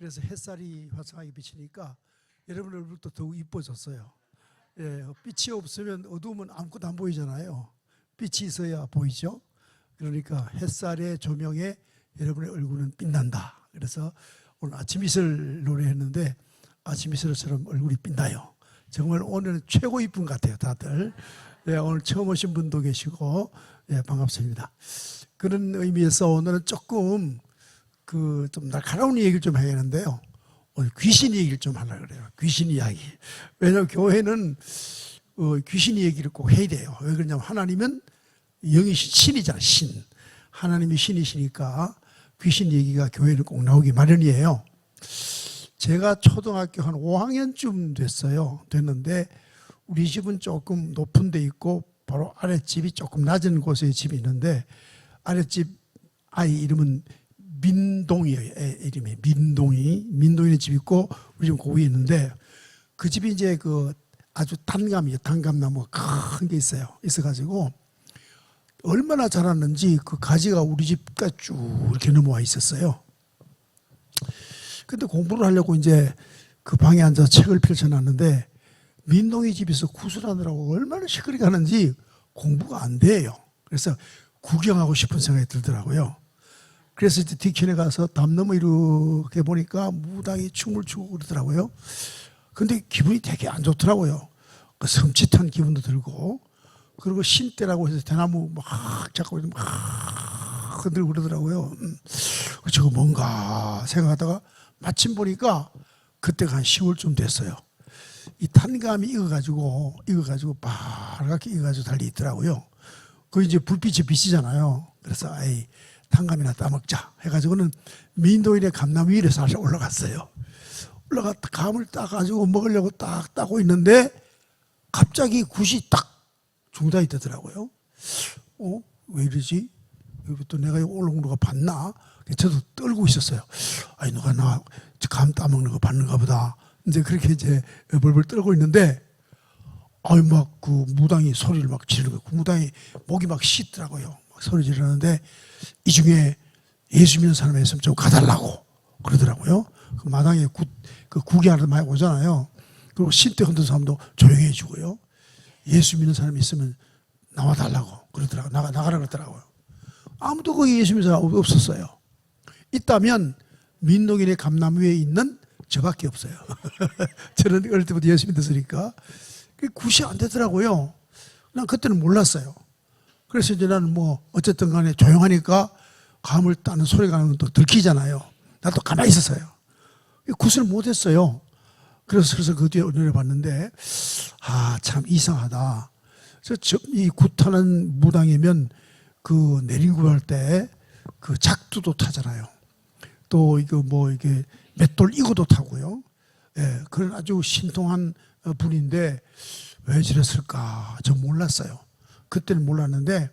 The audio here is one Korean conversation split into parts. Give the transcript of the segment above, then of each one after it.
그래서 햇살이 화창하게 비치니까 여러분 얼굴도 더욱 이뻐졌어요. 예, 빛이 없으면 어두우면 아무것도 안 보이잖아요. 빛이 있어야 보이죠. 그러니까 햇살의 조명에 여러분의 얼굴은 빛난다. 그래서 오늘 아침 이슬 노래했는데 아침 이슬처럼 얼굴이 빛나요. 정말 오늘은 최고 이쁜 것 같아요, 다들. 예, 오늘 처음 오신 분도 계시고, 예, 반갑습니다. 그런 의미에서 오늘은 조금 좀 날카로운 얘기를 좀 해야겠는데요. 오늘 귀신 얘기를 좀 하려고 그래요. 귀신 이야기. 왜냐하면 교회는 귀신 얘기를 꼭 해야 돼요. 왜 그러냐면 하나님은 영이 신이잖아, 신. 하나님이 신이시니까 귀신 얘기가 교회는 꼭 나오기 마련이에요. 제가 초등학교 한 5학년쯤 됐는데 우리 집은 조금 높은 데 있고 바로 아랫집이 조금 낮은 곳에 집이 있는데 아랫집 아이 이름은 민동이에요. 이름이 민동이네 집이 있고 우리 집은 그 위에 있는데 그 집이 이제 아주 단감나무가 큰 게 있어가지고 얼마나 자랐는지 그 가지가 우리 집까지 쭉 이렇게 넘어와 있었어요. 근데 공부를 하려고 이제 그 방에 앉아서 책을 펼쳐놨는데 민동이 집에서 구슬하느라고 얼마나 시끄럽게 하는지 공부가 안 돼요. 그래서 구경하고 싶은 생각이 들더라고요. 그래서 이제 뒤편에 가서 담 너머 이렇게 보니까 무당이 춤을 추고 그러더라고요. 근데 기분이 되게 안 좋더라고요. 섬찟한 기분도 들고, 그리고 신대라고 해서 대나무 막 잡고 막 흔들고 그러더라고요. 저거 뭔가 생각하다가 마침 보니까 그때가 한 10월쯤 됐어요. 이 탄감이 익어가지고 파랗게 익어가지고 달리 있더라고요. 그 이제 불빛이 비치잖아요. 그래서 탄감이나 따먹자 해가지고는 민도인의 감나무 위에 살짝 올라갔어요. 올라가 감을 따가지고 먹으려고 딱 따고 있는데 갑자기 굿이 딱 중단이 되더라고요. 왜 이러지? 또 내가 올라오는 거 봤나? 저도 떨고 있었어요. 누가 나 감 따먹는 거 봤는가 보다. 이제 그렇게 이제 벌벌 떨고 있는데 막 그 무당이 소리를 막 지르고 그 무당이 목이 막 씻더라고요. 막 소리 지르는데 이 중에 예수 믿는 사람이 있으면 좀 가달라고 그러더라고요. 그 마당에 구경하러 많이 오잖아요. 그리고 신대 흔든 사람도 조용히 해주고요. 예수 믿는 사람이 있으면 나와달라고 그러더라고요. 나가라 그러더라고요. 아무도 거기 예수 믿는 사람 없었어요. 있다면 민동인의 감나무 위에 있는 저밖에 없어요. 저는 어릴 때부터 예수 믿었으니까. 굿이 안 되더라고요. 난 그때는 몰랐어요. 그래서 이제 나는 어쨌든 간에 조용하니까 감을 따는 소리가 나면 또 들키잖아요. 나도 가만히 있었어요. 굿을 못했어요. 그래서 그 뒤에 은혜를 봤는데, 참 이상하다. 그래서 이 굿하는 무당이면 내린굿 할 때 작두도 타잖아요. 또 이게 맷돌 이거도 타고요. 예, 그런 아주 신통한 분인데 왜 저랬을까? 저 몰랐어요. 그때는 몰랐는데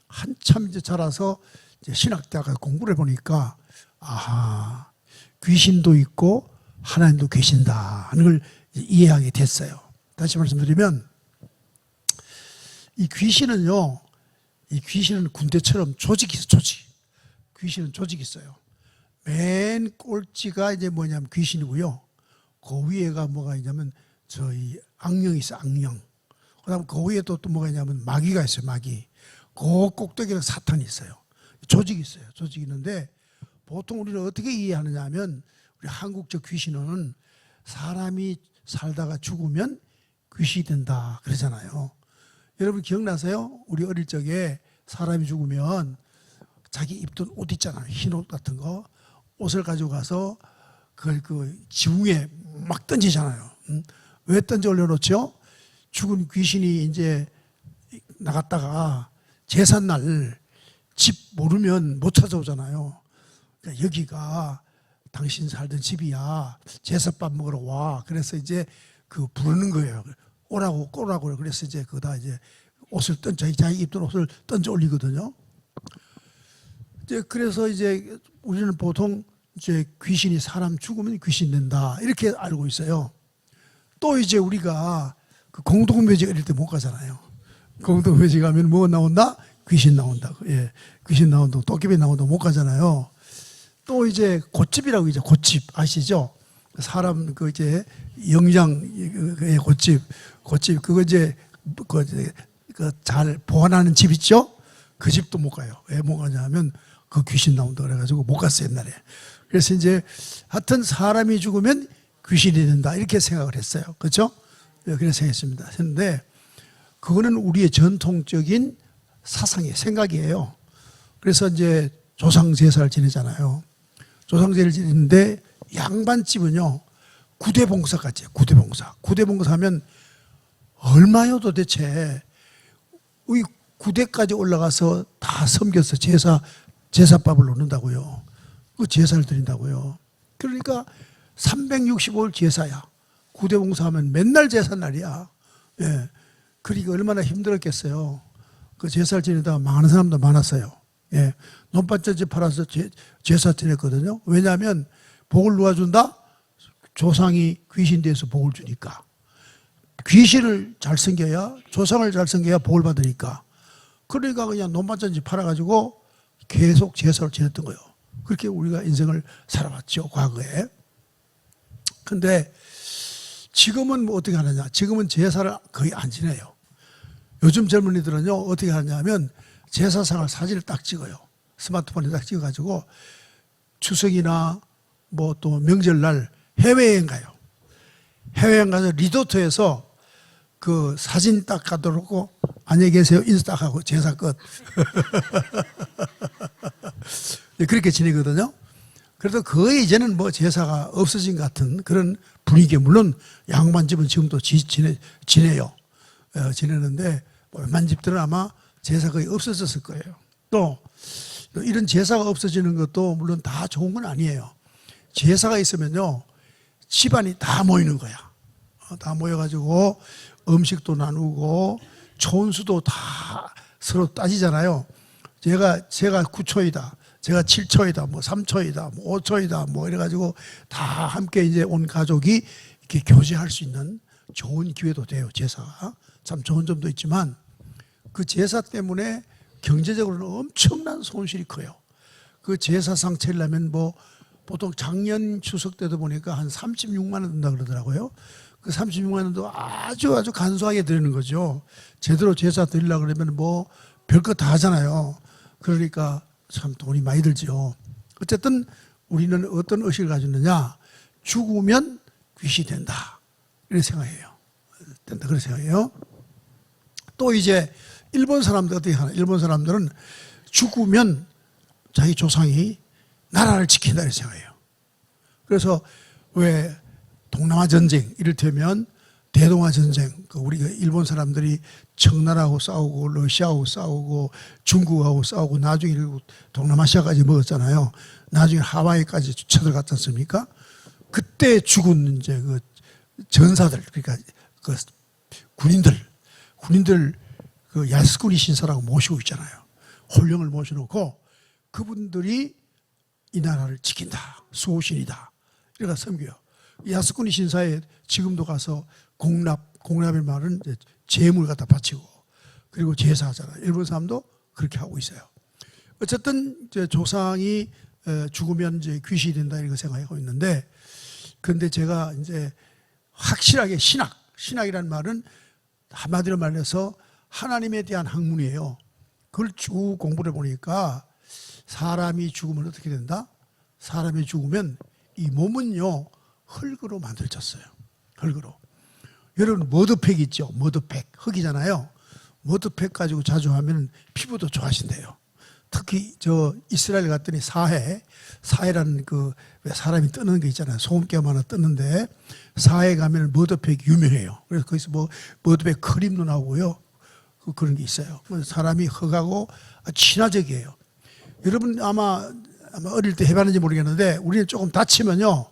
한참 이제 자라서 이제 신학대학에 공부를 해보니까 귀신도 있고 하나님도 계신다 하는 걸 이해하게 됐어요. 다시 말씀드리면 이 귀신은 군대처럼 조직이 있어요. 귀신은 조직이 있어요. 맨 꼴찌가 이제 뭐냐면 귀신이고요. 그 위에가 뭐가 있냐면 저희 악령이 있어요. 악령. 그다음 그 위에 또 뭐가 있냐면 마귀가 있어요. 마귀. 그 꼭대기는 사탄이 있어요. 조직이 있어요. 조직이 있는데 보통 우리는 어떻게 이해하느냐 하면 우리 한국적 귀신은 사람이 살다가 죽으면 귀신이 된다 그러잖아요. 여러분 기억나세요? 우리 어릴 적에 사람이 죽으면 자기 입던 옷 있잖아요. 흰 옷 같은 거. 옷을 가지고 가서 그걸 지붕에 막 던지잖아요. 왜 던져 올려놓죠? 죽은 귀신이 이제 나갔다가 제삿날 집 모르면 못 찾아오잖아요. 그러니까 여기가 당신 살던 집이야. 제삿밥 먹으러 와. 그래서 이제 부르는 거예요. 오라고 꼬라고. 그래서 이제 거기다 이제 옷을 자기 입던 옷을 던져 올리거든요. 이제 그래서 이제 우리는 보통 이제 귀신이 사람 죽으면 귀신 된다 이렇게 알고 있어요. 또 이제 우리가 공동묘지 어릴 때 못 가잖아요. 공동묘지 가면 뭐 나온다? 귀신 나온다. 예, 귀신 나온다. 도깨비 나온다. 못 가잖아요. 또 이제 곶집이라고 이제 곶집 아시죠? 사람 그 이제 영양의 곶집 그거 이제 잘 보관하는 집 있죠? 그 집도 못 가요. 왜 못 가냐면 그 귀신 나온다 그래가지고 못 갔어요 옛날에. 그래서 이제 하여튼 사람이 죽으면 귀신이 된다 이렇게 생각을 했어요. 그렇죠? 그래서 생각했습니다. 했는데 그거는 우리의 전통적인 사상이에요. 생각이에요. 그래서 이제 조상 제사를 지내잖아요. 조상 제사를 지내는데 양반집은요 구대봉사까지 해요. 구대봉사 하면 얼마요 도대체. 이 구대까지 올라가서 다 섬겨서 제사밥을 놓는다고요. 그 제사를 드린다고요. 그러니까 365일 제사야. 구대봉사하면 맨날 제사날이야. 예. 그러니까 얼마나 힘들었겠어요. 그 제사를 지내다가 망하는 사람도 많았어요. 예. 논밭전지 팔아서 제사 지냈거든요. 왜냐하면 복을 누가 준다? 조상이 귀신 돼서 복을 주니까. 귀신을 잘 섬겨야, 조상을 잘 섬겨야 복을 받으니까. 그러니까 그냥 논밭전지 팔아가지고 계속 제사를 지냈던 거예요. 그렇게 우리가 인생을 살아왔죠, 과거에. 근데 지금은 뭐 어떻게 하느냐. 지금은 제사를 거의 안 지내요. 요즘 젊은이들은요, 어떻게 하냐면 제사상을 사진을 딱 찍어요. 스마트폰에 딱 찍어가지고 추석이나 뭐 또 명절날 해외여행 가요. 해외여행 가서 리조트에서 그 사진 딱 가둬놓고 안녕히 계세요 인사 딱 하고 제사 끝. 그렇게 지내거든요. 그래도 거의 이제는 뭐 제사가 없어진 것 같은 그런 분위기에 물론 양반집은 지금도 지내요. 지내는데 웬만 집들은 아마 제사 거의 없어졌을 거예요. 또 이런 제사가 없어지는 것도 물론 다 좋은 건 아니에요. 제사가 있으면요 집안이 다 모이는 거야. 다 모여가지고 음식도 나누고 촌수도 다 서로 따지잖아요. 제가 9초이다. 제가 7초이다. 뭐 3초이다. 뭐 5초이다. 뭐 이래가지고 다 함께 이제 온 가족이 이렇게 교제할 수 있는 좋은 기회도 돼요. 제사가. 참 좋은 점도 있지만 그 제사 때문에 경제적으로는 엄청난 손실이 커요. 그 제사상 차리려면 뭐 보통 작년 추석 때도 보니까 한 36만 원 든다 그러더라고요. 그 36만 원도 아주 간소하게 드리는 거죠. 제대로 제사 드리려고 그러면 뭐 별거 다 하잖아요. 그러니까 참 돈이 많이 들죠. 어쨌든 우리는 어떤 의식을 가졌느냐. 죽으면 귀신이 된다. 이렇게 생각해요. 된다. 그렇게 생각해요. 또 이제 일본 사람들 어떻게 하나. 일본 사람들은 죽으면 자기 조상이 나라를 지킨다 이렇게 생각해요. 그래서 왜 동남아 전쟁 이를테면 대동아 전쟁 우리 일본 사람들이 청나라하고 싸우고 러시아하고 싸우고 중국하고 싸우고 나중에 동남아시아까지 먹었잖아요. 나중에 하와이까지 쳐들어갔지 않습니까? 그때 죽은 이제 그 전사들 그러니까 그 군인들 그 야스쿠니 신사라고 모시고 있잖아요. 홀령을 모셔놓고 그분들이 이 나라를 지킨다. 수호신이다. 이래가 섬겨요. 야스쿠니 신사에 지금도 가서 공납의 말은 이제 재물 갖다 바치고 그리고 제사하잖아요. 일본 사람도 그렇게 하고 있어요. 어쨌든 이제 조상이 죽으면 이제 귀신이 된다 이렇게 생각하고 있는데 그런데 제가 이제 확실하게 신학이라는 말은 한마디로 말해서 하나님에 대한 학문이에요. 그걸 쭉 공부를 보니까 사람이 죽으면 어떻게 된다? 사람이 죽으면 이 몸은요 흙으로 만들어졌어요. 흙으로. 여러분 머드팩 있죠? 머드팩 흙이잖아요. 머드팩 가지고 자주 하면 피부도 좋아진대요. 특히 저 이스라엘 갔더니 사해라는 그 왜 사람이 뜨는 게 있잖아요. 소금깨 하나 뜨는데 사해 가면 머드팩 유명해요. 그래서 거기서 뭐 머드팩 크림도 나오고요. 그런 게 있어요. 사람이 흙하고 친화적이에요. 여러분 아마 어릴 때 해봤는지 모르겠는데 우리는 조금 다치면요.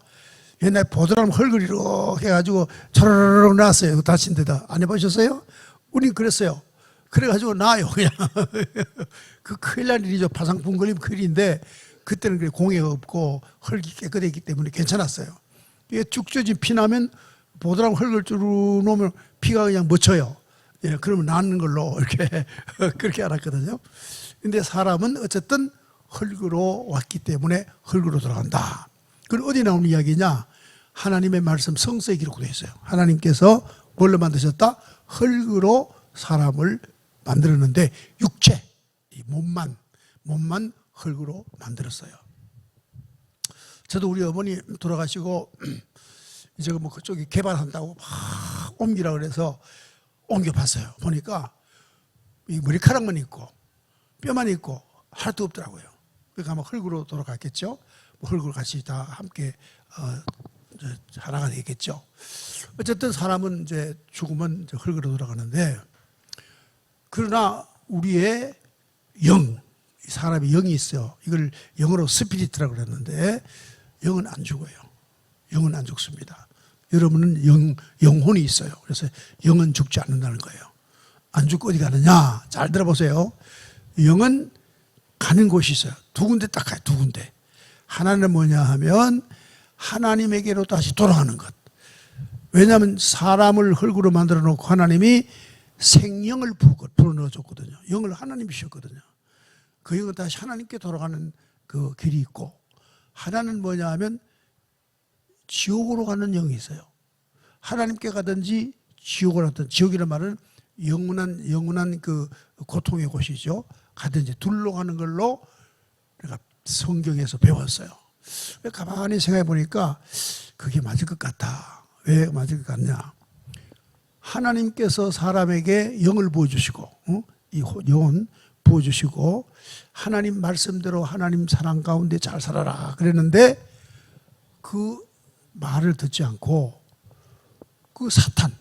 옛날에 보드람 흙을 이렇게 해가지고 차르르륵 놨어요. 다친 데다. 안 해보셨어요? 우린 그랬어요. 그래가지고 나요 그냥. 그 큰일 날 일이죠. 파상풍 걸리면 큰일인데 그때는 그래 공해가 없고 흙이 깨끗했기 때문에 괜찮았어요. 이게 쭉 쪄진 피 나면 보드람 흙을 쭉 놓으면 피가 그냥 멎어요. 예, 그러면 낫는 걸로 이렇게 그렇게 알았거든요. 근데 사람은 어쨌든 흙으로 왔기 때문에 흙으로 돌아간다. 그건 어디 나오는 이야기냐? 하나님의 말씀 성서에 기록되어 있어요. 하나님께서 뭘로 만드셨다? 흙으로 사람을 만들었는데 육체, 이 몸만 흙으로 만들었어요. 저도 우리 어머니 돌아가시고 이제 뭐 그쪽이 개발한다고 막 옮기라 그래서 옮겨봤어요. 보니까 이 머리카락만 있고 뼈만 있고 하나도 없더라고요. 그러니까 아마 흙으로 돌아갔겠죠. 뭐 흙으로 같이 다 함께 하나가 되겠죠. 어쨌든 사람은 이제 죽으면 이제 흙으로 돌아가는데, 그러나 우리의 영, 사람이 영이 있어요. 이걸 영어로 스피리트라고 그랬는데 영은 안 죽어요. 영은 안 죽습니다. 여러분은 영혼이 있어요. 그래서 영은 죽지 않는다는 거예요. 안 죽고 어디 가느냐? 잘 들어보세요. 영은 가는 곳이 있어요. 두 군데 딱 가요. 두 군데. 하나는 뭐냐 하면 하나님에게로 다시 돌아가는 것. 왜냐하면 사람을 흙으로 만들어 놓고 하나님이 생명을 불어넣어 줬거든요. 영을 하나님이 주셨거든요. 그 영은 다시 하나님께 돌아가는 그 길이 있고, 하나는 뭐냐 하면 지옥으로 가는 영이 있어요. 하나님께 가든지 지옥으로 가든지, 지옥이라는 말은 영원한 그 고통의 곳이죠. 가든지 둘로 가는 걸로 내가 성경에서 배웠어요. 가만히 생각해 보니까 그게 맞을 것 같다. 왜 맞을 것 같냐? 하나님께서 사람에게 영을 부어주시고, 이 영혼 부어주시고, 하나님 말씀대로 하나님 사랑 가운데 잘 살아라 그랬는데, 그 말을 듣지 않고 그 사탄,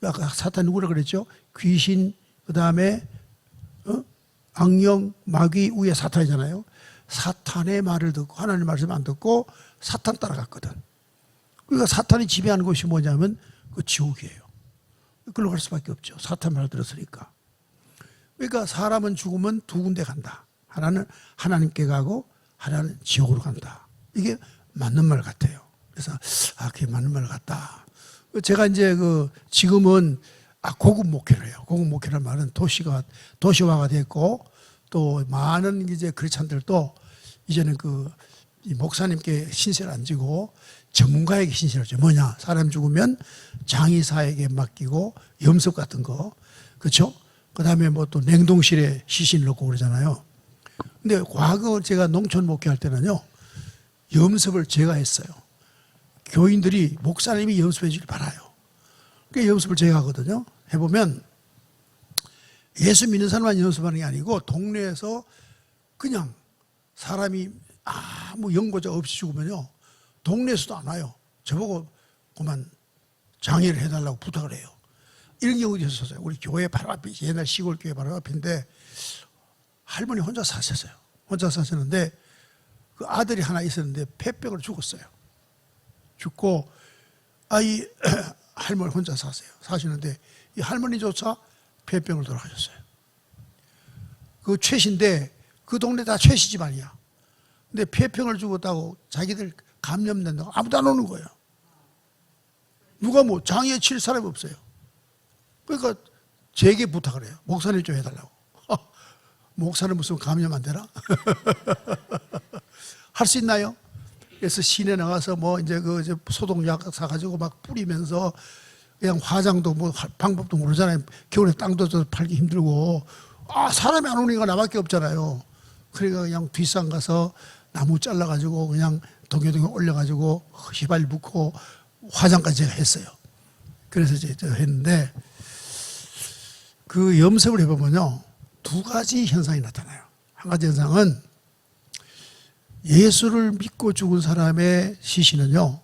아까 사탄 누구라 그랬죠? 귀신, 그 다음에 악령, 마귀 위에 사탄이잖아요. 사탄의 말을 듣고 하나님 말씀 안 듣고 사탄 따라갔거든. 그러니까 사탄이 지배하는 것이 뭐냐면 그 지옥이에요. 그걸로 갈 수밖에 없죠. 사탄 말 들었으니까. 그러니까 사람은 죽으면 두 군데 간다. 하나는 하나님께 가고 하나는 지옥으로 간다. 이게 맞는 말 같아요. 그래서 그게 맞는 말 같다. 제가 이제 지금은 고급 목회를 해요. 고급 목회라는 말은 도시화가 됐고, 또 많은 이제 크리스찬들도 이제는 이 목사님께 신세를 안 지고 전문가에게 신세를 져요. 뭐냐? 사람 죽으면 장의사에게 맡기고 염소 같은 거, 그렇죠? 그 다음에 뭐 또 냉동실에 시신 넣고 그러잖아요. 근데 과거 제가 농촌 목회할 때는요, 염습을 제가 했어요. 교인들이 목사님이 염습해 주길 바라요. 그 염습을 제가 하거든요. 해보면 예수 믿는 사람만 연습하는 게 아니고 동네에서 그냥 사람이 아무 연고자 없이 죽으면요, 동네에서도 안 와요. 저보고 그만 장애를 해달라고 부탁을 해요. 이런 경우도 있었어요. 우리 교회 바로 앞에, 옛날 시골 교회 바로 앞인데 할머니 혼자 사셨어요. 혼자 사셨는데 그 아들이 하나 있었는데 폐병으로 죽었어요. 죽고 이 할머니 혼자 사시는데 이 할머니조차 폐병으로 돌아가셨어요. 그 최씨인데 그 동네 다 최씨 집안이야. 근데 폐병을 죽었다고 자기들 감염된다고 아무도 안 오는 거예요. 누가 뭐 장애 칠 사람이 없어요. 그러니까 제게 부탁을 해요. 목사님 좀 해달라고. 목사는 무슨 감염 안 되나? 할 수 있나요? 그래서 시내 나가서 뭐 이제 소독약 사가지고 막 뿌리면서 그냥 화장도 뭐 방법도 모르잖아요. 겨울에 땅도 팔기 힘들고 사람이 안 오니까 나밖에 없잖아요. 그러니까 그냥 뒷산 가서 나무 잘라가지고 그냥 동요동에 올려가지고 휘발 붓고 화장까지 제가 했어요. 그래서 이제 했는데 그 염색을 해보면요, 두 가지 현상이 나타나요. 한 가지 현상은 예수를 믿고 죽은 사람의 시신은요,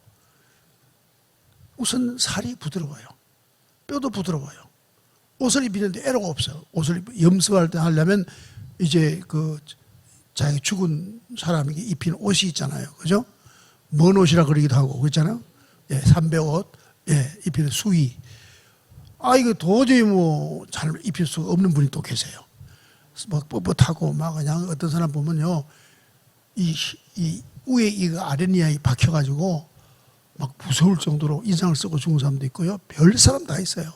우선 살이 부드러워요. 뼈도 부드러워요. 옷을 입히는데 애로가 없어요. 옷을 염색할 때 하려면 이제 자기 죽은 사람에게 입힌 옷이 있잖아요. 그죠? 먼 옷이라 그러기도 하고, 그렇잖아요? 예, 삼배옷, 예, 입히는 수의. 이거 도저히 뭐 잘 입힐 수 없는 분이 또 계세요. 막 뻣뻣하고 막 그냥 어떤 사람 보면요, 이 위에 이거 아랫니에 박혀가지고 막 무서울 정도로 인상을 쓰고 죽은 사람도 있고요. 별 사람 다 있어요.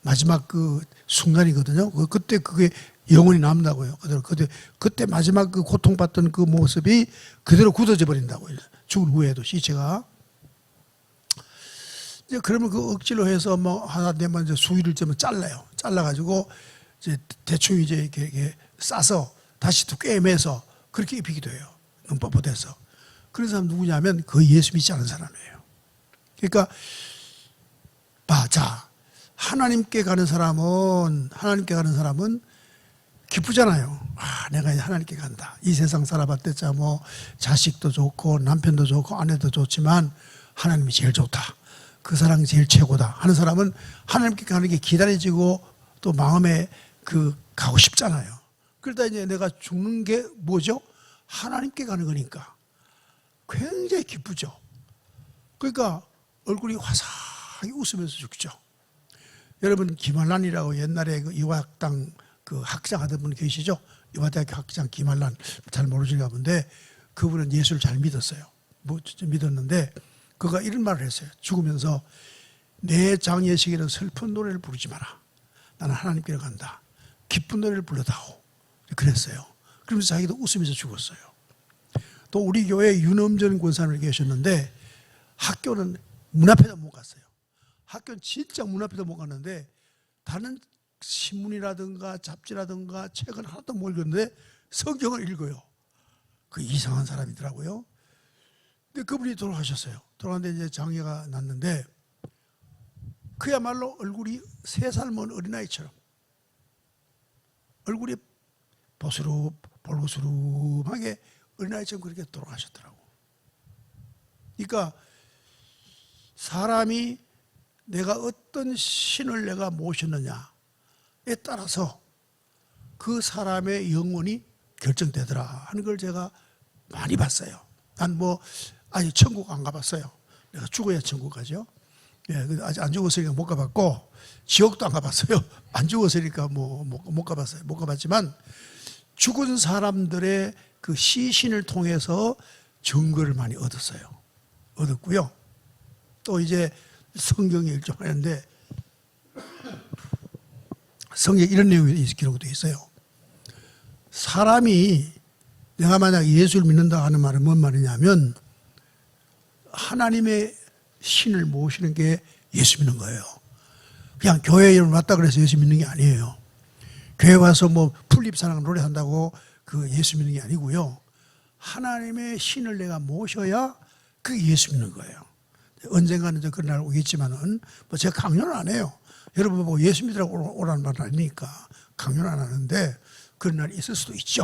마지막 그 순간이거든요. 그때 그게 영원히 남다고요. 그때 마지막 그 고통받던 그 모습이 그대로 굳어져 버린다고요. 죽은 후에도 시체가. 이제 그러면 그 억지로 해서 뭐 하나 되면 이제 수위를 좀 잘라요. 잘라가지고 이제 대충 이제 이렇게 싸서 다시 또 꿰매서 그렇게 입히기도 해요. 눈법보대서. 그런 사람 누구냐면 그 예수 믿지 않은 사람이에요. 그러니까 자, 하나님께 가는 사람은 기쁘잖아요. 내가 이제 하나님께 간다. 이 세상 살아봤댔자 뭐 자식도 좋고 남편도 좋고 아내도 좋지만 하나님이 제일 좋다. 그 사랑이 제일 최고다 하는 사람은 하나님께 가는 게 기다려지고 또 마음에 가고 싶잖아요. 그러다 이제 내가 죽는 게 뭐죠? 하나님께 가는 거니까 굉장히 기쁘죠. 그러니까 얼굴이 화사하게 웃으면서 죽죠. 여러분 김한란이라고 옛날에 그 이화학당 그 학장 하던 분 계시죠? 이화대학교 학장 김한란 잘 모르시는가 본데 그분은 예수를 잘 믿었어요. 믿었는데 그가 이런 말을 했어요. 죽으면서 내 장례식에는 슬픈 노래를 부르지 마라. 나는 하나님께로 간다. 기쁜 노래를 불러다오. 그랬어요. 그러면서 자기도 웃으면서 죽었어요. 또 우리 교회 윤엄전 권사님이 계셨는데 학교는 문 앞에도 못 갔어요. 학교는 진짜 문 앞에도 못 갔는데 다른 신문이라든가 잡지라든가 책은 하나도 못 읽었는데 성경을 읽어요. 그 이상한 사람이더라고요. 근데 그분이 돌아가셨어요. 돌아갔는데 이제 장애가 났는데 그야말로 얼굴이 3살 먹은 어린아이처럼 얼굴이 볼거스름하게 어린아이처럼 그렇게 돌아가셨더라고. 그러니까 사람이 내가 어떤 신을 내가 모셨느냐에 따라서 그 사람의 영혼이 결정되더라 하는 걸 제가 많이 봤어요. 난 아직 천국 안 가봤어요. 내가 죽어야 천국 가죠. 아직 안 죽었으니까 못 가봤고 지옥도 안 가봤어요. 안 죽었으니까 못 가봤어요. 못 가봤지만 죽은 사람들의 그 시신을 통해서 증거를 많이 얻었고요. 또 이제 성경에 일종하는데 성경에 이런 내용이 기록되어 있어요. 사람이 내가 만약 예수를 믿는다 하는 말은 뭔 말이냐면 하나님의 신을 모시는 게 예수 믿는 거예요. 그냥 교회에 왔다 그래서 예수 믿는 게 아니에요. 교회 와서 풀립사랑 노래한다고 그 예수 믿는 게 아니고요. 하나님의 신을 내가 모셔야 그게 예수 믿는 거예요. 언젠가는 그런 날 오겠지만은 제가 강요는 안 해요. 여러분 보고 예수 믿으라고 오라는 말은 아니니까 강요는 안 하는데 그런 날이 있을 수도 있죠.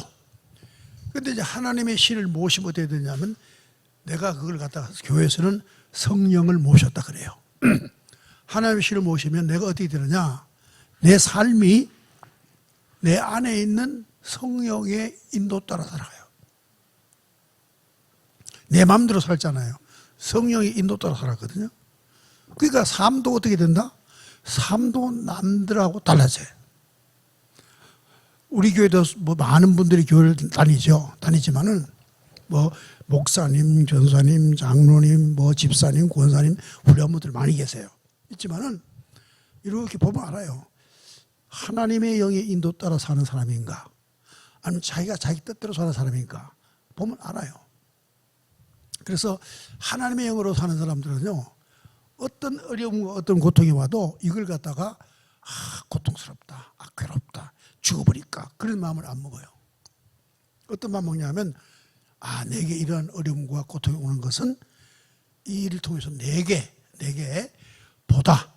그런데 이제 하나님의 신을 모시면 어떻게 되냐면 내가 그걸 갖다가 교회에서는 성령을 모셨다 그래요. 하나님의 신을 모시면 내가 어떻게 되느냐? 내 삶이 내 안에 있는 성령의 인도 따라 살아가요. 내 마음대로 살잖아요. 성령의 인도 따라 살았거든요. 그러니까 삶도 어떻게 된다? 삶도 남들하고 달라져요. 우리 교회도 많은 분들이 교회를 다니지만은 목사님, 전사님, 장로님, 집사님, 권사님, 훌륭한 분들 많이 계세요. 있지만은 이렇게 보면 알아요. 하나님의 영의 인도 따라 사는 사람인가? 아니면 자기가 자기 뜻대로 사는 사람인가? 보면 알아요. 그래서 하나님의 영으로 사는 사람들은요, 어떤 어려움과 어떤 고통이 와도 이걸 갖다가 고통스럽다, 괴롭다, 죽어버릴까 그런 마음을 안 먹어요. 어떤 마음 먹냐면 내게 이러한 어려움과 고통이 오는 것은 이 일을 통해서 내게 보다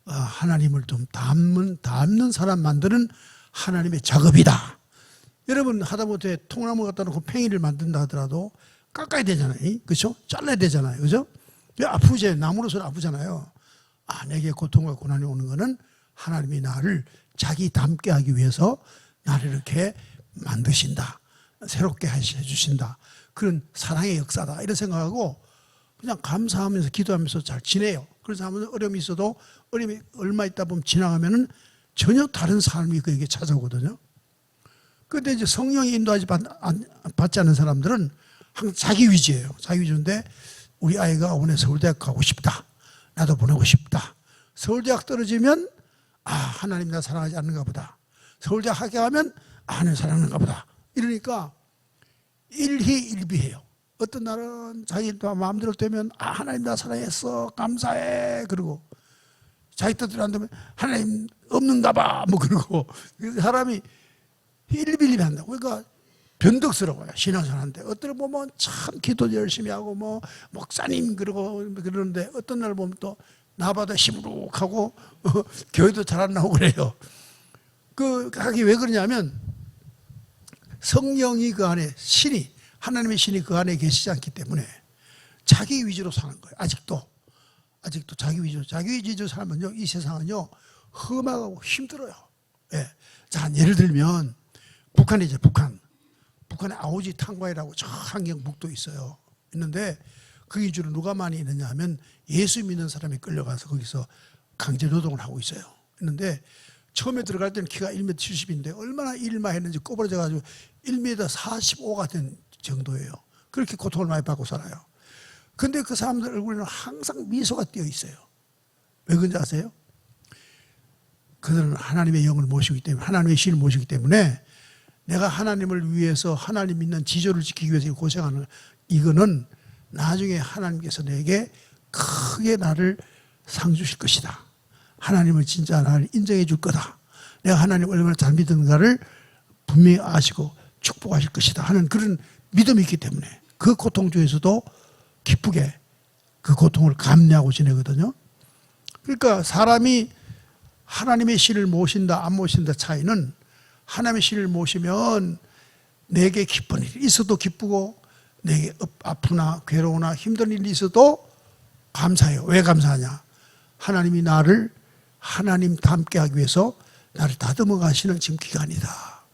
하나님을 좀 닮는 사람 만드는 하나님의 작업이다. 여러분 하다못해 통나무 갖다 놓고 팽이를 만든다 하더라도 깎아야 되잖아요. 그렇죠? 잘라야 되잖아요. 그렇죠? 아프지. 나무로서는 아프잖아요. 내게 고통과 고난이 오는 것은 하나님이 나를 자기 닮게 하기 위해서 나를 이렇게 만드신다. 새롭게 해주신다. 그런 사랑의 역사다. 이런 생각하고 그냥 감사하면서 기도하면서 잘 지내요. 그래서 하면 어려움이 있어도 어려움이 얼마 있다 보면 지나가면은 전혀 다른 삶이 그에게 찾아오거든요. 그런데 이제 성령이 인도하지 받지 않는 사람들은 항상 자기 위주예요. 자기 위주인데 우리 아이가 오늘 서울대학 가고 싶다. 나도 보내고 싶다. 서울대학 떨어지면 하나님 나 사랑하지 않는가 보다. 서울대 합격하면 하나님 사랑하는가 보다. 이러니까 일희일비해요. 어떤 날은 자기 마음대로 되면 하나님 나 사랑했어 감사해 그러고, 자기 뜻대로 안 되면 하나님 없는가 봐 뭐 그러고, 사람이 일비일비한다고. 그러니까 변덕스러워요 신앙생활하는데. 어떤 보면 참 기도 열심히 하고 뭐 목사님 그러고 그러는데, 어떤 날 보면 또 나보다 시무룩하고 교회도 잘 안 나오고 그래요. 그게 왜 그러냐면 성령이 그 안에, 신이, 하나님의 신이 그 안에 계시지 않기 때문에 자기 위주로 사는 거예요. 아직도 자기 위주로 살면요, 이 세상은요 험하고 힘들어요. 예. 자, 예를 들면 북한이죠. 북한에 아오지 탄과이라고 저 한경북도 있어요. 있는데 그 위주로 누가 많이 있느냐 하면 예수 믿는 사람이 끌려가서 거기서 강제 노동을 하고 있어요. 있는데 처음에 들어갈 때는 키가 1m 70인데 얼마나 일만 했는지 꼬부러져 가지고 1m 45가 된 정도예요. 그렇게 고통을 많이 받고 살아요. 근데 그 사람들 얼굴에는 항상 미소가 띄어 있어요. 왜 그런지 아세요? 그들은 하나님의 영을 모시기 때문에, 하나님의 신을 모시기 때문에, 내가 하나님을 위해서 하나님 믿는 지조를 지키기 위해서 고생하는 이거는 나중에 하나님께서 내게 크게 나를 상 주실 것이다. 하나님을 진짜 나를 인정해 줄 거다. 내가 하나님을 얼마나 잘 믿는가를 분명히 아시고 축복하실 것이다 하는 그런 믿음이 있기 때문에 그 고통 중에서도 기쁘게 그 고통을 감내하고 지내거든요. 그러니까 사람이 하나님의 신을 모신다 안 모신다 차이는, 하나님의 신을 모시면 내게 기쁜 일이 있어도 기쁘고, 내게 아프나 괴로우나 힘든 일이 있어도 감사해요. 왜 감사하냐? 하나님이 나를 하나님 닮게 하기 위해서 나를 다듬어 가시는 지금 기간이다.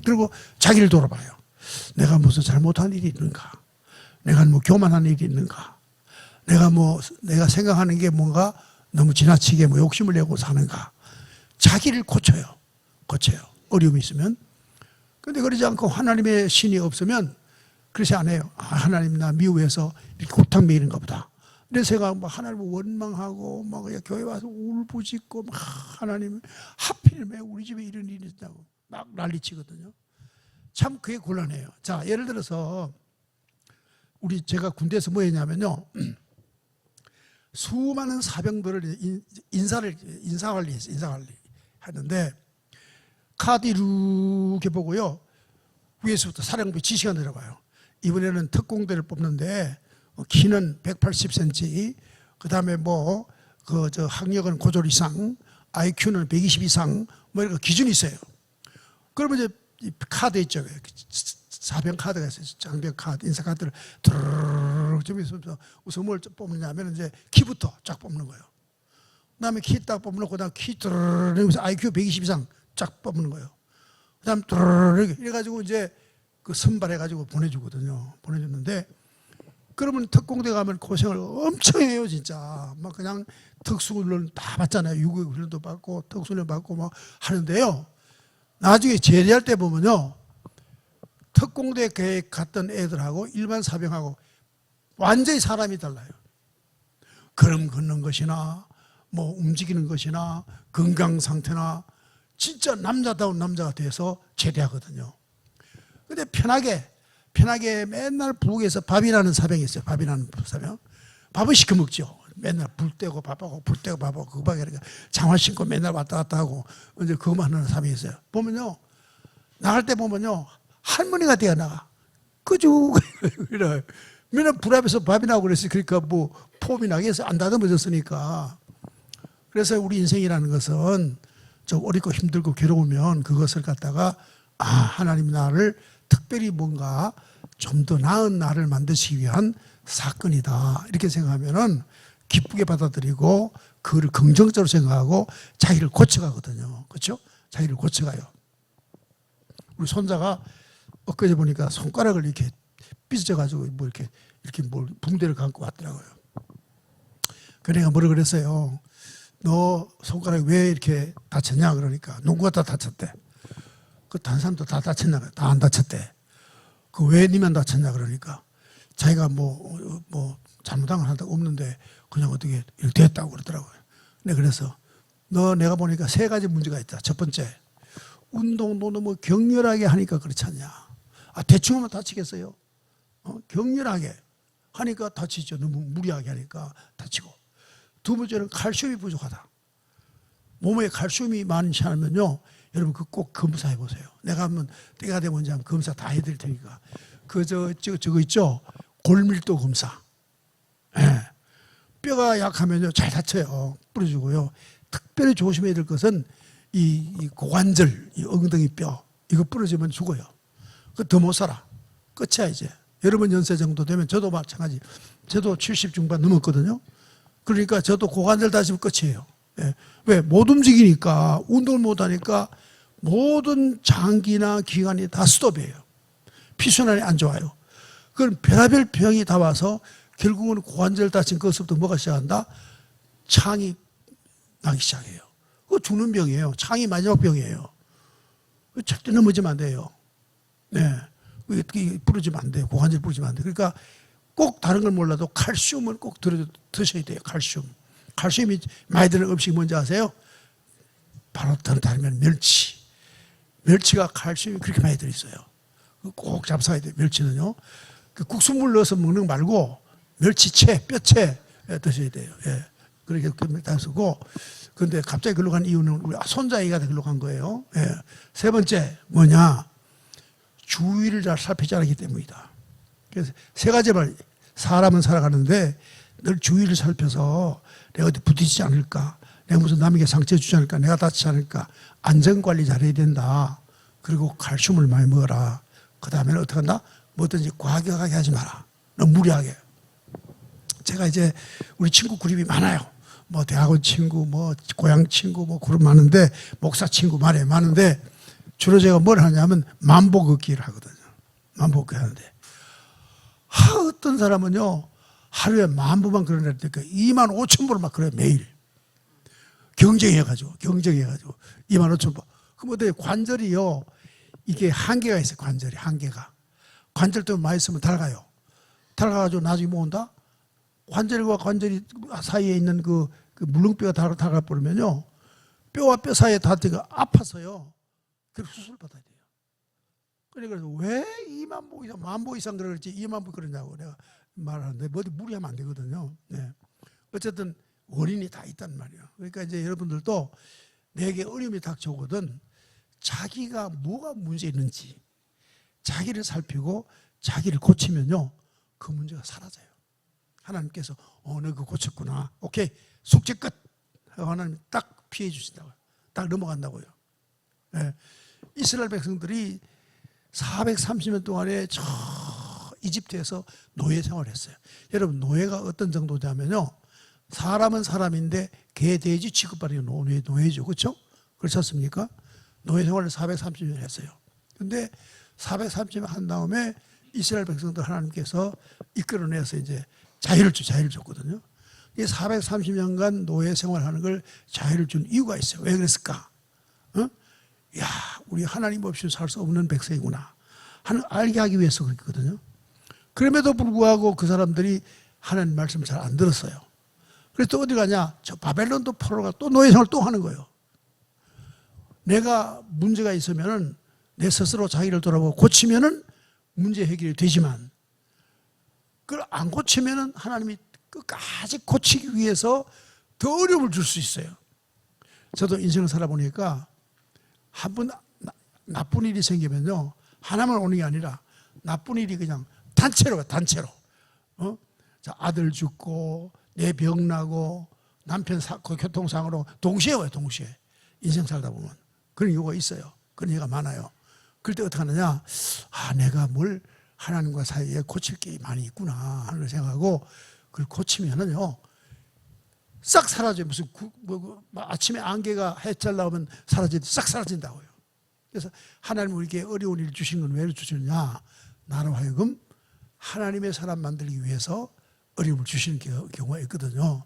그리고 자기를 돌아봐요. 내가 무슨 잘못한 일이 있는가? 내가 뭐 교만한 일이 있는가? 내가 생각하는 게 뭔가 너무 지나치게 뭐 욕심을 내고 사는가? 자기를 고쳐요. 어려움이 있으면. 근데 그러지 않고 하나님의 신이 없으면 그렇지 않아요. 하나님 나 미워해서 이렇게 고통 매이는가 보다. 그래서 제가 막 하나님을 원망하고 막 교회 와서 울부짖고 막 하나님 하필 왜 우리 집에 이런 일이 있다고 막 난리치거든요. 참 그게 곤란해요. 자, 예를 들어서 제가 군대에서 뭐 했냐면요, 수많은 사병들을 인사관리 하는데 카드 이렇게 보고요, 위에서부터 사령부 지시가 내려가요. 이번에는 특공대를 뽑는데 키는 180cm, 그 다음에 학력은 고졸 이상, IQ는 120 이상, 뭐 이런 기준이 있어요. 그러면 이제 카드 있죠. 사병 카드가 있어요. 장병 카드, 인사 카드를 드르르르 점에서 우선 뭘 뽑느냐면 이제 키부터 쫙 뽑는 거예요. 그다음에 키 딱 뽑는 거, 그다음 키 드르르르 IQ 120 이상 쫙 뽑는 거예요. 그다음 드르르르 이래가지고 이제 그 선발해가지고 보내줬는데, 그러면 특공대 가면 고생을 엄청 해요, 진짜. 막 그냥 특수훈련 다 받잖아요. 유급훈련도 받고 특수훈련 받고 막 하는데요. 나중에 제대할 때 보면요, 특공대 계획 갔던 애들하고 일반 사병하고 완전히 사람이 달라요. 걸음 걷는 것이나 뭐 움직이는 것이나 건강 상태나 진짜 남자다운 남자가 돼서 제대하거든요. 근데 편하게 맨날 부엌에서 밥이라는 사병이 있어요. 밥이라는 사병. 밥은 시켜 먹죠. 맨날 불 떼고 밥하고 그 방에 장화 신고 맨날 왔다 갔다 하고 이제 그것만 하는 사병이 있어요. 보면요, 나갈 때 보면요, 할머니가 되어 나가. 그죠? 맨날 불 앞에서 밥이 나오고 그랬어요. 그러니까 뭐 폼이 나겠어. 안 다듬어졌으니까. 그래서 우리 인생이라는 것은 좀 어렵고 힘들고 괴로우면 그것을 갖다가 하나님 나를 특별히 뭔가 좀 더 나은 나를 만드시기 위한 사건이다, 이렇게 생각하면은 기쁘게 받아들이고 그를 긍정적으로 생각하고 자기를 고쳐가거든요. 그렇죠? 자기를 고쳐가요. 우리 손자가 엊그제 보니까 손가락을 이렇게 삐져가지고 뭐 이렇게 뭘 붕대를 감고 왔더라고요. 그 내가 뭐라 그랬어요. 너 손가락이 왜 이렇게 다쳤냐 그러니까 농구가 다 다쳤대. 그 다른 사람도 다 다쳤나 봐요. 다 안 다쳤대. 그 왜 니만 다쳤냐 그러니까 자기가 뭐 잘못한 건 하나도 없는데 그냥 어떻게 이렇게 됐다고 그러더라고요. 근데 그래서 너 내가 보니까 세 가지 문제가 있다. 첫 번째, 운동도 너무 격렬하게 하니까 그렇지 않냐. 대충 하면 다치겠어요? 격렬하게 하니까 다치죠. 너무 무리하게 하니까 다치고. 두 번째는 칼슘이 부족하다. 몸에 칼슘이 많지 않으면요, 여러분 그 꼭 검사해 보세요. 내가 한번 때가 되면 이제 한번 검사 다 해드릴 테니까. 저거 있죠? 골밀도 검사. 예. 뼈가 약하면요 잘 다쳐요. 부러지고요. 특별히 조심해야 될 것은 이 고관절, 이 엉덩이 뼈 이거 부러지면 죽어요. 그 더 못 살아. 끝이야 이제. 여러분 연세 정도 되면 저도 마찬가지. 저도 70 중반 넘었거든요. 그러니까 저도 고관절 다치면 끝이에요. 예. 왜? 못 움직이니까, 운동을 못 하니까 모든 장기나 기관이 다 스톱이에요. 피순환이 안 좋아요. 그럼 별의별 병이 다 와서 결국은 고관절 다친 것부터 뭐가 시작한다? 창이 나기 시작해요. 그거 죽는 병이에요. 창이 마지막 병이에요. 절대 넘어지면 안 돼요. 네. 부러지면 안 돼요. 고관절 부러지면 안 돼요. 그러니까 꼭 다른 걸 몰라도 칼슘을 꼭 드셔야 돼요. 칼슘. 칼슘이 많이 드는 음식이 뭔지 아세요? 바로 다르면 멸치. 멸치가 칼슘이 그렇게 많이 들어있어요. 꼭 잡숴야 돼요. 멸치는요. 그 국수물 넣어서 먹는 거 말고 멸치채, 뼈채 드셔야 돼요. 예. 그렇게 다 쓰고. 근데 갑자기 글로 간 이유는 우리 손자애가 글로 간 거예요. 예. 세 번째 뭐냐? 주위를 잘 살피지 않기 때문이다. 그래서 세 가지만 사람은 살아가는데 늘 주위를 살펴서 내가 어디 부딪히지 않을까, 내가 무슨 남에게 상처 주지 않을까, 내가 다치지 않을까, 안전관리 잘해야 된다. 그리고 칼슘을 많이 먹어라. 그 다음에는 어떻게 한다? 뭐든지 과격하게 하지 마라. 너무 무리하게. 제가 이제 우리 친구 그룹이 많아요. 뭐 대학원 친구, 뭐 고향 친구, 뭐 그룹 많은데, 목사 친구 많은데, 주로 제가 뭘 하냐면 만보 걷기를 하거든요. 만보 걷기 하는데. 어떤 사람은요, 하루에 10,000보만 걸어내니까 25,000보를 막 걸어요, 매일. 경쟁해가지고 25,000보. 그럼 어때요? 관절이요, 이게 한계가 있어요, 관절이, 한계가. 관절 때문에 많이 쓰면 닳아요. 닳아가지고 나중에 뭐 온다? 관절과 관절이 사이에 있는 그 물렁뼈가 닳아버리면요, 뼈와 뼈 사이에 닿으니까 아파서요. 그래서 수술 받아야 돼요. 그러니까 왜 20,000보 이상, 10,000보 이상 그러지 20,000보 그러냐고 내가 말하는데, 어디 무리하면 안 되거든요. 네. 어쨌든 원인이 다 있단 말이에요. 그러니까 이제 여러분들도 내게 어려움이 닥쳐오거든 자기가 뭐가 문제 있는지 자기를 살피고 자기를 고치면요, 그 문제가 사라져요. 하나님께서 너 그거 고쳤구나, 오케이, 숙제 끝 하고 하나님 딱 피해 주신다고요. 딱 넘어간다고요. 네. 이스라엘 백성들이 430년 동안에 저 이집트에서 노예 생활을 했어요. 여러분, 노예가 어떤 정도냐면요, 사람은 사람인데 개, 돼지 취급받는 노예죠. 그렇죠? 그렇지 않습니까? 노예 생활을 430년 했어요. 근데 430년 한 다음에 이스라엘 백성들 하나님께서 이끌어내서 이제 자유를 줬거든요. 이 430년간 노예 생활하는 걸 자유를 준 이유가 있어요. 왜 그랬을까? 야, 우리 하나님 없이 살 수 없는 백성이구나 하는 알게 하기 위해서 그랬거든요. 그럼에도 불구하고 그 사람들이 하나님 말씀을 잘 안 들었어요. 그래서 또 어디 가냐? 저 바벨론도 포로가 또 노예생활을 또 하는 거예요. 내가 문제가 있으면은 내 스스로 자기를 돌아보고 고치면은 문제 해결이 되지만, 그걸 안 고치면은 하나님이 끝까지 고치기 위해서 더 어려움을 줄 수 있어요. 저도 인생을 살아보니까 한 번 나쁜 일이 생기면요, 하나만 오는 게 아니라 나쁜 일이 그냥 단체로 가요, 단체로. 자, 아들 죽고, 내 병 나고, 남편 교통사고로 동시에 와요, 동시에. 인생 살다 보면. 그런 이유가 있어요. 그런 이유가 많아요. 그럴 때 어떻게 하느냐? 내가 뭘 하나님과 사이에 고칠 게 많이 있구나 하는 걸 생각하고, 그걸 고치면은요, 싹 사라져요. 무슨 아침에 안개가 해잘 나오면 사라지듯이 싹 사라진다고요. 그래서 하나님 우리에게 어려운 일 주신 건 왜 주시느냐? 나로 하여금 하나님의 사람 만들기 위해서 어려움을 주시는 경우가 있거든요.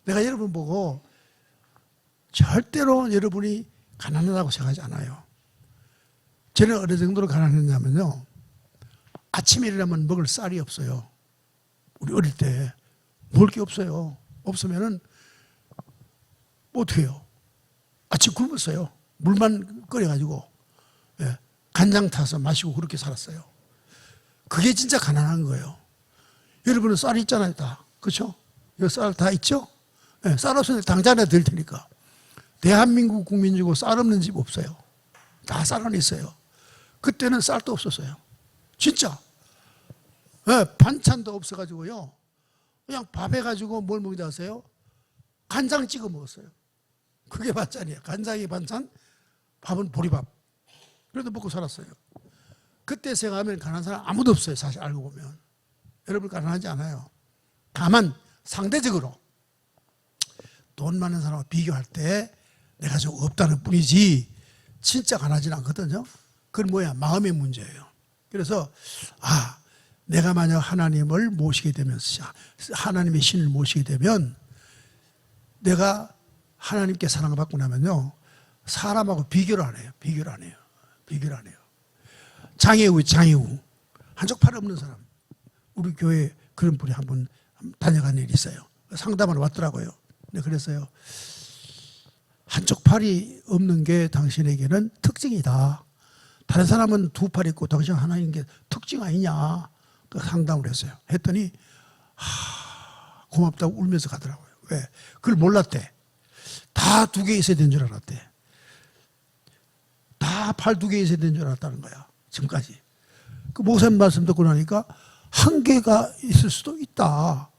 내가 여러분 보고 절대로 여러분이 가난하다고 생각하지 않아요. 저는 어느 정도로 가난했냐면요, 아침에 일어나면 먹을 쌀이 없어요. 우리 어릴 때 먹을 게 없어요. 없으면은 뭐 어떻게 해요? 아침 굶었어요. 물만 끓여가지고 예, 간장 타서 마시고 그렇게 살았어요. 그게 진짜 가난한 거예요. 여러분은 쌀 있잖아요, 다. 그렇죠? 여기 쌀 다 있죠? 예, 쌀 없으면 당장에 될 테니까. 대한민국 국민 중에 쌀 없는 집 없어요. 다 쌀은 있어요. 그때는 쌀도 없었어요. 진짜. 예, 반찬도 없어가지고요. 그냥 밥 해가지고 뭘 먹는지 아세요? 간장 찍어 먹었어요. 그게 반찬이에요. 간장이 반찬, 밥은 보리밥. 그래도 먹고 살았어요. 그때 생각하면 가난한 사람 아무도 없어요. 사실 알고 보면. 여러분 가난하지 않아요. 다만 상대적으로 돈 많은 사람과 비교할 때 내가 좀 없다는 뿐이지 진짜 가난하지는 않거든요. 그건 뭐야? 마음의 문제예요. 그래서 내가 만약 하나님을 모시게 되면, 하나님의 신을 모시게 되면 내가 하나님께 사랑을 받고 나면요, 사람하고 비교를 안 해요. 비교를 안 해요. 비교를 안 해요. 장애우. 한쪽 팔 없는 사람. 우리 교회 그런 분이 한 번 다녀간 일이 있어요. 상담하러 왔더라고요. 근데 그랬어요. 한쪽 팔이 없는 게 당신에게는 특징이다. 다른 사람은 두 팔 있고 당신 하나 있는 게 특징 아니냐. 그 상담을 했어요. 했더니 고맙다고 울면서 가더라고요. 왜? 그걸 몰랐대. 다 두 개 있어야 되는 줄 알았대. 다 팔 두 개 있어야 되는 줄 알았다는 거야. 지금까지. 그 목사님 말씀 듣고 나니까 한 개가 있을 수도 있다.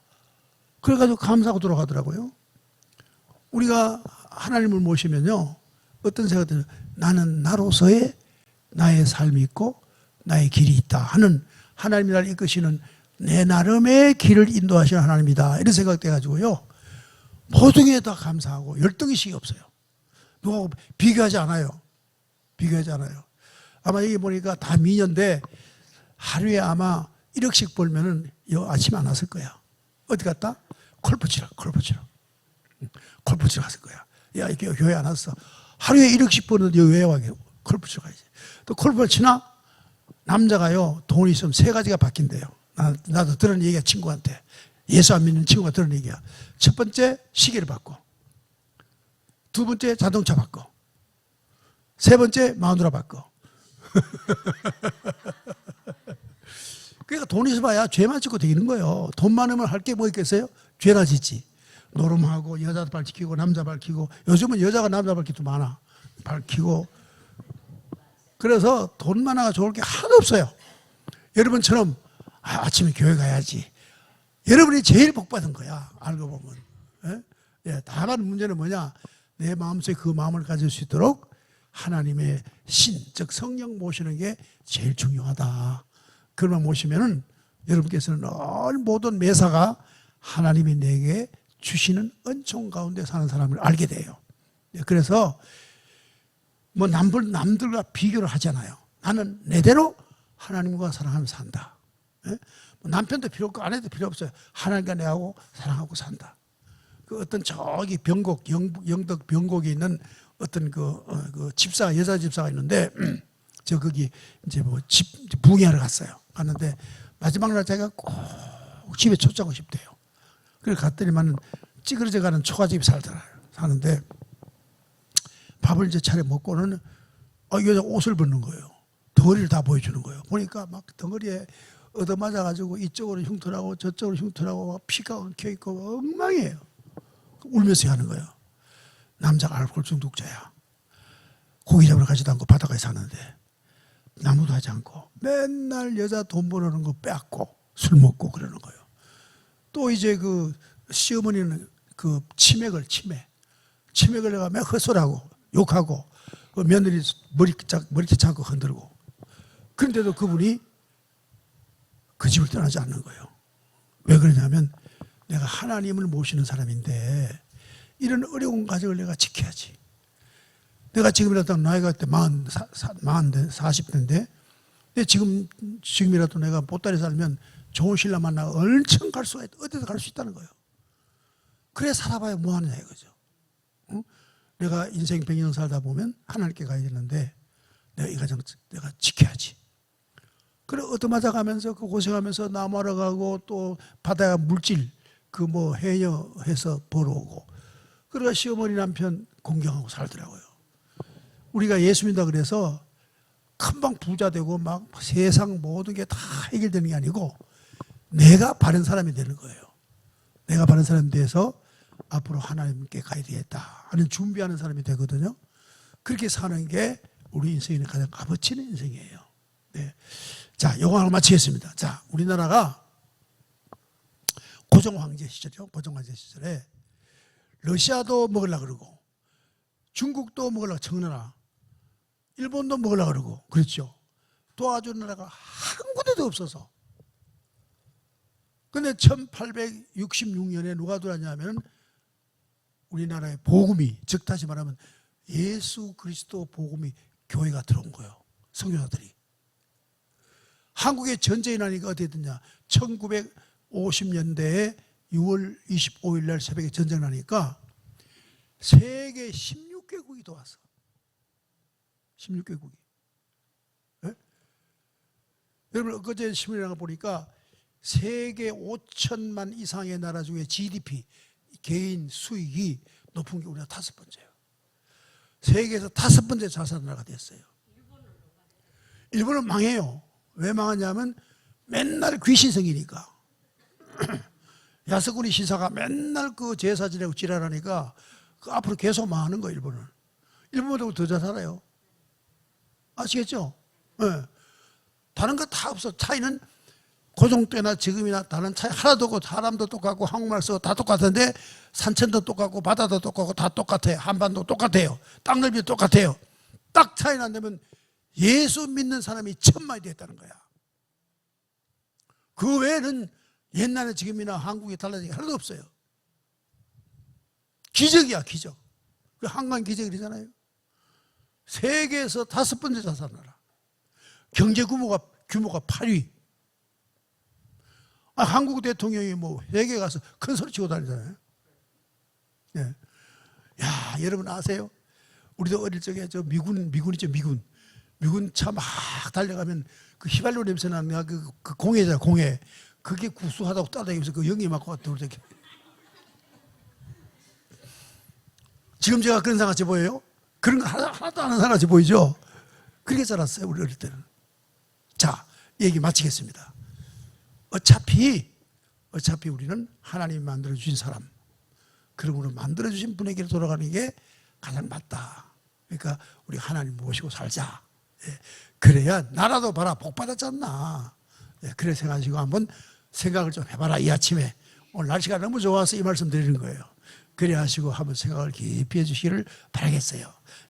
그래가지고 감사하고 돌아가더라고요. 우리가 하나님을 모시면요, 어떤 생각이 들어요? 나는 나로서의 나의 삶이 있고 나의 길이 있다 하는, 하나님이 나를 이끄시는 내 나름의 길을 인도하시는 하나님이다, 이런 생각 돼가지고요, 모든 게 다 감사하고 열등의식이 없어요. 누구하고 비교하지 않아요. 비교하지 않아요. 아마 여기 보니까 다 미녀인데 하루에 아마 1억씩 벌면은 아침에 안 왔을 거야. 어디 갔다? 골프 치러 갔을 거야. 야, 이게 교회 안 왔어. 하루에 1억씩 버는데 왜 와? 골프 치러 가야지. 또 골프를 치나? 남자가요, 돈이 있으면 세 가지가 바뀐대요. 나도 들은 얘기야, 친구한테. 예수 안 믿는 친구가 들은 얘기야. 첫 번째, 시계를 바꿔. 두 번째, 자동차 바꿔. 세 번째, 마누라 바꿔. 그러니까 돈 있어봐야 죄만 짓고 되는 거예요. 돈 많으면 할 게 뭐 있겠어요? 죄나 짓지. 노름하고 여자 밝히고 남자 밝히고, 요즘은 여자가 남자 밝히도 많아. 밝히고. 그래서 돈 많아가 좋을 게 하나도 없어요. 여러분처럼 아침에 교회 가야지. 여러분이 제일 복 받은 거야, 알고 보면. 예? 다만 문제는 뭐냐? 내 마음속에 그 마음을 가질 수 있도록 하나님의 신, 즉 성령 모시는 게 제일 중요하다. 그러면 모시면은 여러분께서는 모든 매사가 하나님이 내게 주시는 은총 가운데 사는 사람을 알게 돼요. 그래서 뭐 남들과 비교를 하잖아요. 나는 내대로 하나님과 사랑하면서 산다. 남편도 필요 없고 아내도 필요 없어요. 하나님과 내하고 사랑하고 산다. 그 어떤 저기 병곡, 영덕 병곡에 있는 어떤 그 집사가, 여자 집사가 있는데, 저 거기 이제 뭐 부흥회하러 갔어요. 갔는데 마지막 날 자기가 꼭 집에 초짜고 싶대요. 그래서 갔더니만 찌그러져 가는 초가집이 살더라고요. 사는데 밥을 이제 차려 먹고는 이 여자 옷을 벗는 거예요. 덩어리를 다 보여주는 거예요. 보니까 막 덩어리에 얻어맞아가지고 이쪽으로 흉터나고 저쪽으로 흉터나고 피가 엉켜있고 엉망이에요. 울면서 하는 거예요. 남자가 알코올 중독자야. 고기 잡으러 가지도 않고 바닷가에 사는데 나무도 하지 않고 맨날 여자 돈 벌어오는 거 빼앗고 술 먹고 그러는 거예요. 또 이제 그 시어머니는 그 치맥을 내가 막 헛소리하고 욕하고, 그 며느리 머리채 잡고 흔들고. 그런데도 그분이 그 집을 떠나지 않는 거예요. 왜 그러냐면 내가 하나님을 모시는 사람인데 이런 어려운 가정을 내가 지켜야지. 내가 지금이라도 나이가 그때 40대인데, 근데 지금이라도 내가 보따리 살면 좋은 신랑 만나 얼청 갈 수가 있다. 어디서 갈 수 있다는 거예요. 그래 살아봐야 뭐 하느냐 이거죠. 응? 내가 인생 100년 살다 보면 하나님께 가야 되는데 내가 이 가정 내가 지켜야지. 그래 얻어맞아 가면서 그 고생하면서 나무하러 가고 또 바다가 물질 그 뭐 해녀해서 벌어오고, 그러다 시어머니 남편 공경하고 살더라고요. 우리가 예수 믿는다 그래서 금방 부자 되고 막 세상 모든 게 다 해결되는 게 아니고 내가 바른 사람이 되는 거예요. 내가 바른 사람이 돼서 앞으로 하나님께 가야 되겠다 하는 준비하는 사람이 되거든요. 그렇게 사는 게 우리 인생의 가장 값어치는 인생이에요. 네. 자, 요거 하나 마치겠습니다. 자, 우리나라가 고종황제 시절이요. 고종황제 시절에 러시아도 먹으려고 그러고 중국도 먹으려고 청나라, 일본도 먹으려고 그러고 그렇죠. 도와주는 나라가 한 군데도 없어서. 근데 1866년에 누가 들어왔냐면 우리나라의 복음이, 즉 다시 말하면 예수 그리스도 복음이 교회가 들어온 거예요. 선교사들이. 한국에 전쟁이 나니까 어떻게 됐냐. 1950년대에 6월 25일 날 새벽에 전쟁 나니까 세계 16개국이 도왔어. 16개국이. 네? 여러분 어제 신문이랑 보니까 세계 5천만 이상의 나라 중에 GDP, 개인 수익이 높은 게 우리가 5번째예요. 세계에서 5번째 자산 나라가 됐어요. 일본은 망해요. 왜 망하냐면 맨날 귀신성이니까. 야스쿠니 신사가 맨날 그 제사 지내고 지랄하니까 그 앞으로 계속 망하는 거예요. 일본은. 일본보다 더 잘 살아요. 아시겠죠? 네. 다른 거 다 없어. 차이는 고종 때나 지금이나 다른 차이 하나도 없고 사람도 똑같고 한국말 쓰고 다 똑같은데 산천도 똑같고 바다도 똑같고 다 똑같아요. 한반도 똑같아요. 땅 넓이 똑같아요. 딱 차이 난다면 예수 믿는 사람이 천만이 됐다는 거야. 그 외에는 옛날에 지금이나 한국이 달라진 게 하나도 없어요. 기적이야, 기적. 그 한강 기적이잖아요. 세계에서 5번째 자산 나라. 경제 규모가 8위. 한국 대통령이 뭐 회계 가서 큰 소리 치고 다니잖아요. 예. 야, 여러분 아세요? 우리도 어릴 적에 저 미군 있죠, 미군 차 막 달려가면 그 휘발유 냄새 나는 그 공해잖아요, 공해. 그게 구수하다고 따라다니면서 그 연기 맡고 돌아다니게. 지금 제가 그런 사람 같이 보여요? 그런 거 하나도 안 하는 사람 같이 보이죠? 그렇게 자랐어요, 우리 어릴 때는. 자, 얘기 마치겠습니다. 어차피 우리는 하나님이 만들어주신 사람, 그러므로 만들어주신 분에게 돌아가는 게 가장 맞다. 그러니까 우리 하나님 모시고 살자. 예. 그래야 나라도 봐라, 복 받았잖아. 예. 그래 생각하시고 한번 생각을 좀 해봐라. 이 아침에 오늘 날씨가 너무 좋아서 이 말씀 드리는 거예요. 그래 하시고 한번 생각을 깊이 해주시기를 바라겠어요.